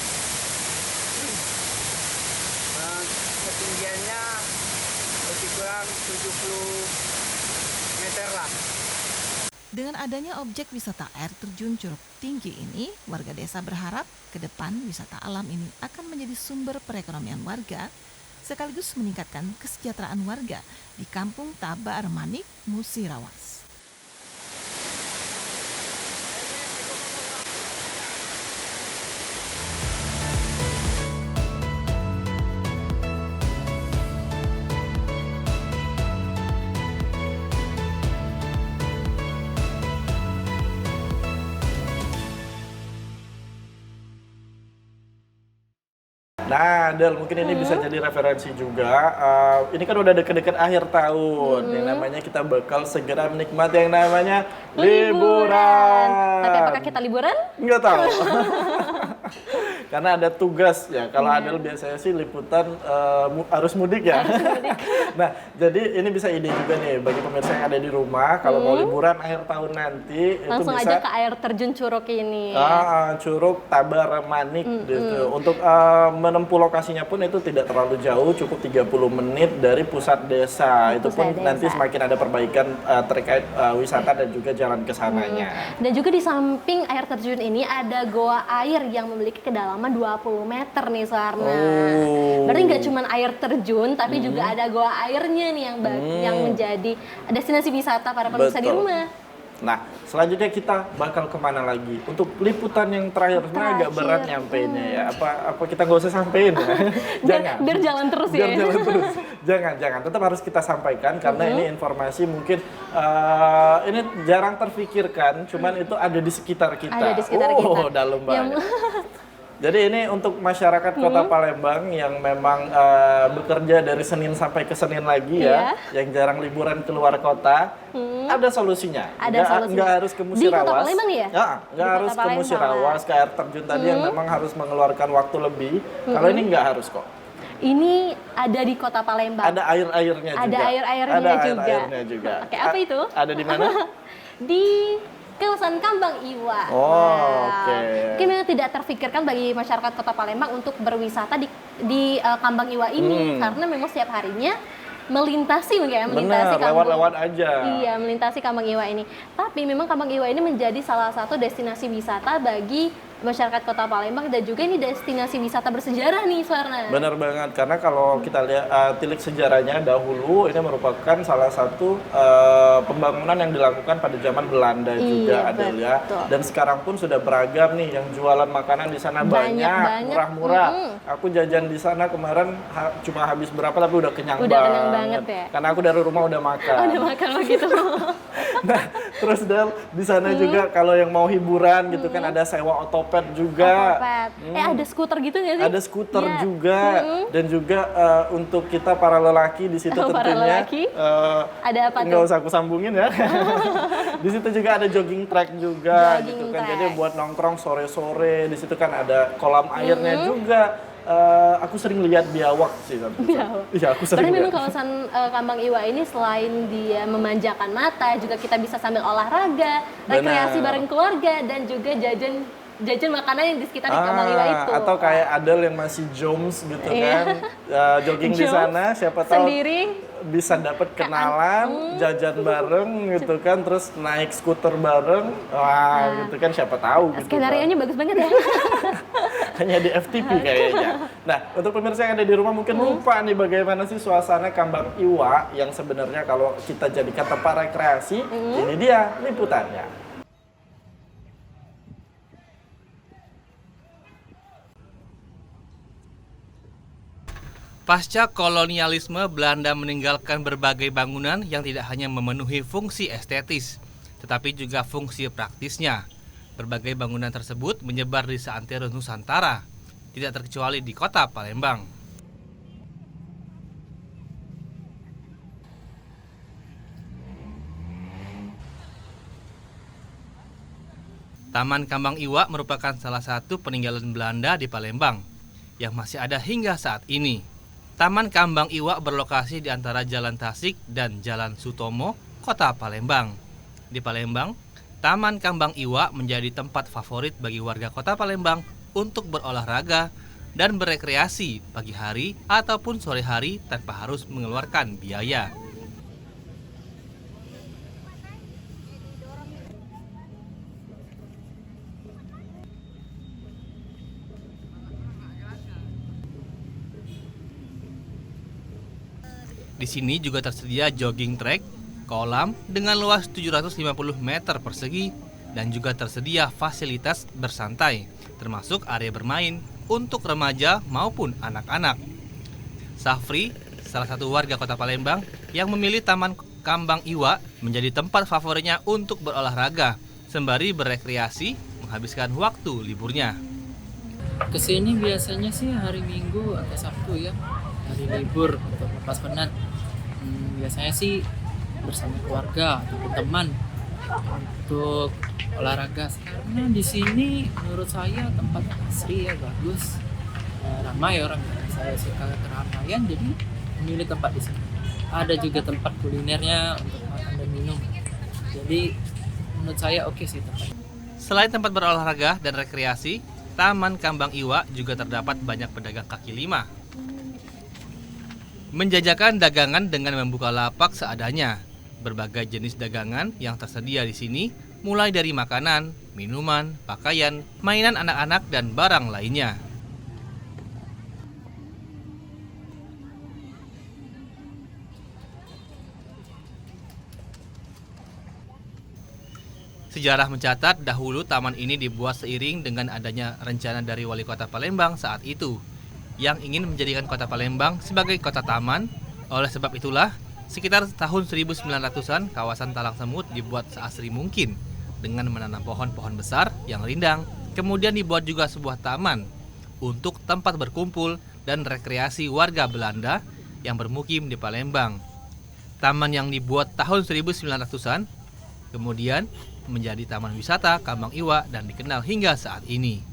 U: Ketinggiannya lebih kurang 70 meter lah.
N: Dengan adanya objek wisata air terjun Curug Tinggi ini, warga desa berharap ke depan wisata alam ini akan menjadi sumber perekonomian warga sekaligus meningkatkan kesejahteraan warga di Kampung Tabak Remanik, Musirawas.
B: Nah, Del, mungkin ini bisa jadi referensi juga. Ini kan udah deket-deket akhir tahun. Yang namanya kita bakal segera menikmati yang namanya liburan.
A: Tapi apakah kita liburan?
B: Nggak tahu. Karena ada tugas ya. Kalau Adel biasanya sih liputan arus mudik ya. Nah, jadi ini bisa ide juga nih bagi pemirsa yang ada di rumah. Kalau mau liburan akhir tahun nanti,
A: langsung
B: itu bisa
A: aja ke air terjun Curug ini.
B: Curug Tabak Remanik gitu. Untuk menempuh lokasinya pun itu tidak terlalu jauh, cukup 30 menit dari pusat desa. Itu pun nanti semakin ada perbaikan terkait wisata dan juga jalan ke sananya.
A: Dan juga di samping air terjun ini ada goa air yang memiliki kedalaman 20 meter nih, Suarna. Berarti nggak cuma air terjun, tapi juga ada goa airnya nih yang menjadi destinasi wisata para pemirsa di rumah.
B: Nah, selanjutnya kita bakal kemana lagi? Untuk liputan yang terakhir, agak berat nyampeinnya ya. Apa kita nggak usah sampein ya? Jangan.
A: Biar jalan terus ya.
B: Biar jalan terus. Jangan. Tetap harus kita sampaikan karena ini informasi mungkin ini jarang terfikirkan, cuman itu ada di sekitar kita.
A: Ada di sekitar kita.
B: Dalam banget. Jadi ini untuk masyarakat Kota Palembang yang memang bekerja dari Senin sampai ke Senin lagi ya, yang jarang liburan keluar kota, ada solusinya. Nggak harus ke Musirawas.
A: Di Kota Palembang ya?
B: Nggak harus ke Musirawas, ke air terjun tadi yang memang harus mengeluarkan waktu lebih. Kalau ini nggak harus kok.
A: Ini ada di Kota Palembang.
B: Ada air-airnya juga.
A: Ada air-airnya juga.
B: Air-airnya juga.
A: Oke, apa itu?
B: Ada di mana?
A: Di kawasan Kambang Iwa.
B: Oke.
A: Mungkin memang tidak terfikirkan bagi masyarakat Kota Palembang untuk berwisata di Kambang Iwa ini karena memang setiap harinya melintasi
B: lewat-lewat aja.
A: Iya, melintasi Kambang Iwa ini. Tapi memang Kambang Iwa ini menjadi salah satu destinasi wisata bagi masyarakat Kota Palembang dan juga ini destinasi wisata bersejarah nih Suarna.
B: Benar banget, karena kalau kita lihat tilik sejarahnya dahulu ini merupakan salah satu pembangunan yang dilakukan pada zaman Belanda juga Adel ya. Dan sekarang pun sudah beragam nih yang jualan makanan di sana banyak murah-murah. Aku jajan di sana kemarin cuma habis berapa tapi udah kenyang banget
A: ya.
B: Karena aku dari rumah udah makan.
A: Udah makan begitu.
B: Nah, terus Del di sana juga kalau yang mau hiburan gitu kan ada sewa otopet juga.
A: Ada skuter gitu nggak sih?
B: Ada skuter juga dan juga untuk kita para lelaki di situ tentunya.
A: Ada apa tuh?
B: Nggak usah aku sambungin ya. Di situ juga ada jogging track juga gitu kan. Jadi buat nongkrong sore-sore di situ kan ada kolam airnya juga. Aku sering lihat biawak sih. Iya, aku sering.
A: Karena memang kawasan Kambang Iwa ini selain dia memanjakan mata, juga kita bisa sambil olahraga, rekreasi bareng keluarga, dan juga jajan makanan yang di sekitar Kambang Iwa itu.
B: Atau kayak Adel yang masih joms gitu kan, jogging di sana, siapa tahu sendiri bisa dapat kenalan, jajan bareng gitu kan, terus naik skuter bareng, gitu kan, siapa tahu.
A: Skenario-nya bagus banget ya.
B: Hanya di FTP kayaknya. Nah, untuk pemirsa yang ada di rumah mungkin lupa nih bagaimana sih suasana Kambang Iwa yang sebenarnya kalau kita jadikan tempat rekreasi, ini dia liputannya.
F: Pasca kolonialisme, Belanda meninggalkan berbagai bangunan yang tidak hanya memenuhi fungsi estetis, tetapi juga fungsi praktisnya. Berbagai bangunan tersebut menyebar di seantero Nusantara, tidak terkecuali di Kota Palembang. Taman Kambang Iwa merupakan salah satu peninggalan Belanda di Palembang yang masih ada hingga saat ini. Taman Kambang Iwa berlokasi di antara Jalan Tasik dan Jalan Sutomo, Kota Palembang. Di Palembang, Taman Kambang Iwa menjadi tempat favorit bagi warga Kota Palembang untuk berolahraga dan berekreasi pagi hari ataupun sore hari tanpa harus mengeluarkan biaya. Di sini juga tersedia jogging track, kolam dengan luas 750 meter persegi dan juga tersedia fasilitas bersantai, termasuk area bermain untuk remaja maupun anak-anak. Safri, salah satu warga Kota Palembang yang memilih Taman Kambang Iwa menjadi tempat favoritnya untuk berolahraga, sembari berekreasi menghabiskan waktu liburnya.
V: Kesini biasanya sih hari Minggu atau Sabtu ya, hari libur untuk lepas penat. Biasanya sih bersama keluarga atau teman untuk olahraga. Karena di sini menurut saya tempat asri ya, bagus, ramai orang. Saya suka keramaian, jadi memilih tempat di sini. Ada juga tempat kulinernya untuk makan dan minum. Jadi menurut saya oke sih tempat.
F: Selain tempat berolahraga dan rekreasi, Taman Kambang Iwa juga terdapat banyak pedagang kaki lima. Menjajakan dagangan dengan membuka lapak seadanya. Berbagai jenis dagangan yang tersedia di sini, mulai dari makanan, minuman, pakaian, mainan anak-anak, dan barang lainnya. Sejarah mencatat dahulu taman ini dibuat seiring dengan adanya rencana dari Wali Kota Palembang saat itu, yang ingin menjadikan Kota Palembang sebagai kota taman. Oleh sebab itulah, sekitar tahun 1900-an kawasan Talang Semut dibuat seasri mungkin dengan menanam pohon-pohon besar yang rindang. Kemudian dibuat juga sebuah taman untuk tempat berkumpul dan rekreasi warga Belanda yang bermukim di Palembang. Taman yang dibuat tahun 1900-an kemudian menjadi Taman Wisata Kambang Iwa dan dikenal hingga saat ini.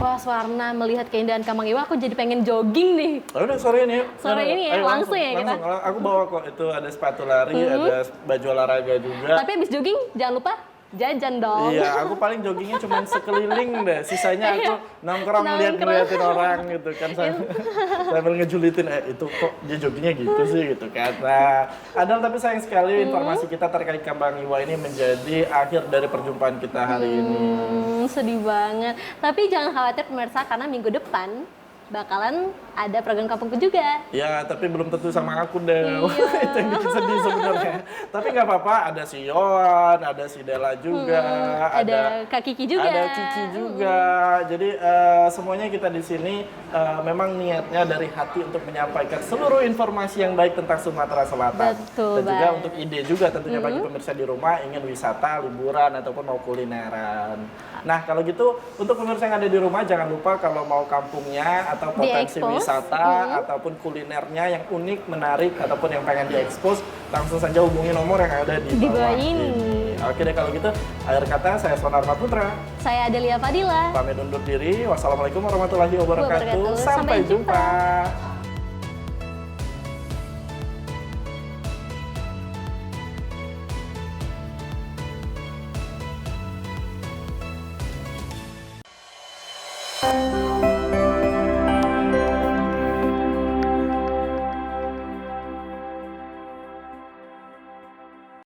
A: Wah, Suwarna melihat keindahan Kampung Iwa, aku jadi pengen jogging nih.
B: Udah sore ini.
A: Sore ini ya, langsung ya kita.
B: Aku bawa kok, itu ada sepatu lari, ada baju olahraga juga.
A: Tapi habis jogging jangan lupa jajan dong.
B: Iya, aku paling joggingnya cuma sekeliling deh. Sisanya aku nongkrong ngeliatin orang gitu kan, sambil ngejulitin itu kok dia joggingnya gitu sih gitu kan. Nah, Adal, tapi sayang sekali informasi kita terkait Kampung Iwa ini menjadi akhir dari perjumpaan kita hari ini.
A: Sedih banget. Tapi jangan khawatir pemirsa, karena minggu depan bakalan ada program Kampungku juga.
B: Ya, tapi belum tentu sama aku deh.
A: Iya.
B: Itu yang bikin sedih sebenarnya. Tapi nggak apa-apa, ada si Yohan, ada si Dela juga,
A: ada Kak Kiki juga.
B: Ada Kiki juga. Jadi semuanya kita di sini memang niatnya dari hati untuk menyampaikan seluruh informasi yang baik tentang Sumatera Selatan.
A: Betul,
B: dan juga untuk ide juga tentunya bagi pemirsa di rumah ingin wisata, liburan ataupun mau kulineran. Nah, kalau gitu untuk pemirsa yang ada di rumah jangan lupa kalau mau kampungnya atau potensi wisata ataupun kulinernya yang unik, menarik ataupun yang pengen diekspos, langsung saja hubungi nomor yang ada di bawah ini. Oke deh, kalau gitu akhir kata saya Sonarma Putra.
A: Saya Adelia Fadila.
B: Pamit undur diri. Wassalamualaikum warahmatullahi wabarakatuh. Sampai jumpa.
A: Thank you.